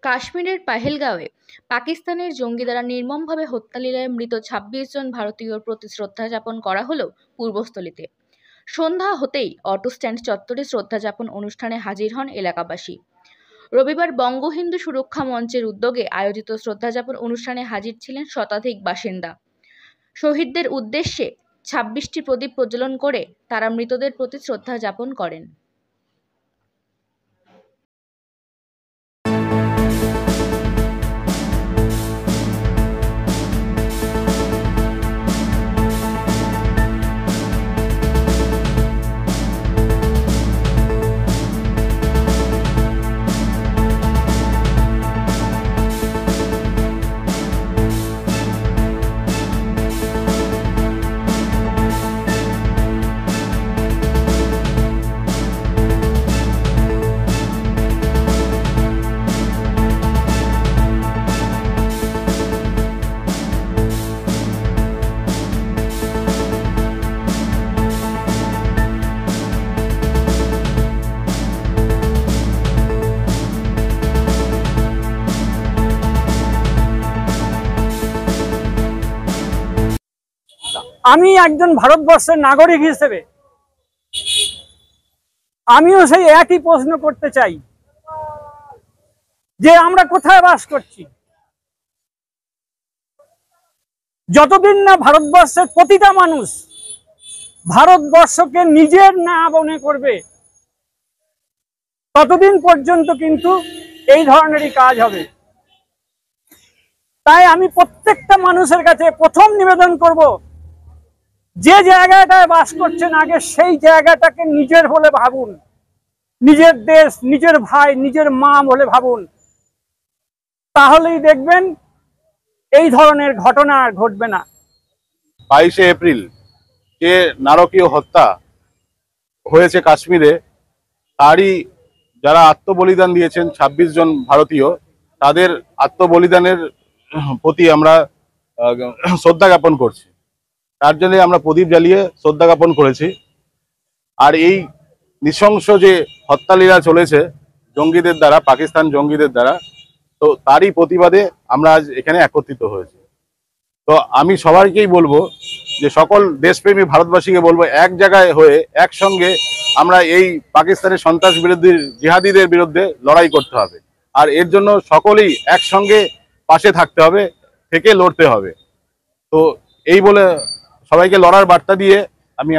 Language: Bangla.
কাশ্মীরের পাহেলগাঁওয়ে পাকিস্তানের জঙ্গি দ্বারা নির্মমভাবে হত্যালীলায় মৃত ২৬ জন ভারতীয়র প্রতি শ্রদ্ধা জ্ঞাপন করা হলো পূর্বস্থলীতে। সন্ধ্যা হতেই অটো স্ট্যান্ড চত্বরে শ্রদ্ধা জ্ঞাপন অনুষ্ঠানে হাজির হন এলাকাবাসী। রবিবার বঙ্গ হিন্দু সুরক্ষা মঞ্চের উদ্যোগে আয়োজিত শ্রদ্ধা জ্ঞাপন অনুষ্ঠানে হাজির ছিলেন শতাধিক বাসিন্দা। শহীদদের উদ্দেশ্যে ২৬টি প্রদীপ প্রজ্বলন করে তারা মৃতদের প্রতি শ্রদ্ধা জ্ঞাপন করেন। আমি একজন ভারতবর্ষের নাগরিক হিসেবে আমিও সেই একই প্রশ্ন করতে চাই যে আমরা কোথায় বাস করছি। যতদিন না ভারতবর্ষের প্রতিটা মানুষ ভারতবর্ষকে নিজের না মনে করবে ততদিন পর্যন্ত কিন্তু এই ধরনেরই কাজ হবে। তাই আমি প্রত্যেকটা মানুষের কাছে প্রথম নিবেদন করব, যে জায়গাটায় বাস করছেন আগে সেই জায়গাটাকে নিজের বলে ভাবুন, নিজের দেশ, নিজের ভাই, নিজের মা বলে ভাবুন। তাহলেই দেখবেন এই ধরনের ঘটনা আর ঘটবে না। 22শে এপ্রিল যে নারকীয় হত্যা হয়েছে কাশ্মীরে, তারই যারা আত্মবলিদান দিয়েছেন ২৬ জন ভারতীয়, তাদের আত্মবলিদানের প্রতি আমরা শ্রদ্ধা জ্ঞাপন করছি। তার জন্য আমরা প্রদীপ জ্বালিয়ে শ্রদ্ধা জ্ঞাপন করেছি। আর এই নৃশংস যে হত্যালীলা চলেছে জঙ্গিদের দ্বারা, পাকিস্তান জঙ্গিদের দ্বারা, তো তারই প্রতিবাদে আমরা আজ এখানে একত্রিত হয়েছি। তো আমি সবাইকেই বলবো যে সকল দেশপ্রেমী ভারতবাসীকে বলবো, এক জায়গায় হয়ে একসঙ্গে আমরা এই পাকিস্তানের সন্ত্রাস বিরোধী জিহাদিদের বিরুদ্ধে লড়াই করতে হবে। আর এর জন্য সকলেই একসঙ্গে পাশে থাকতে হবে, থেকে লড়তে হবে। তো এই বলে সবাইকে লড়ার বার্তা দিয়ে আমি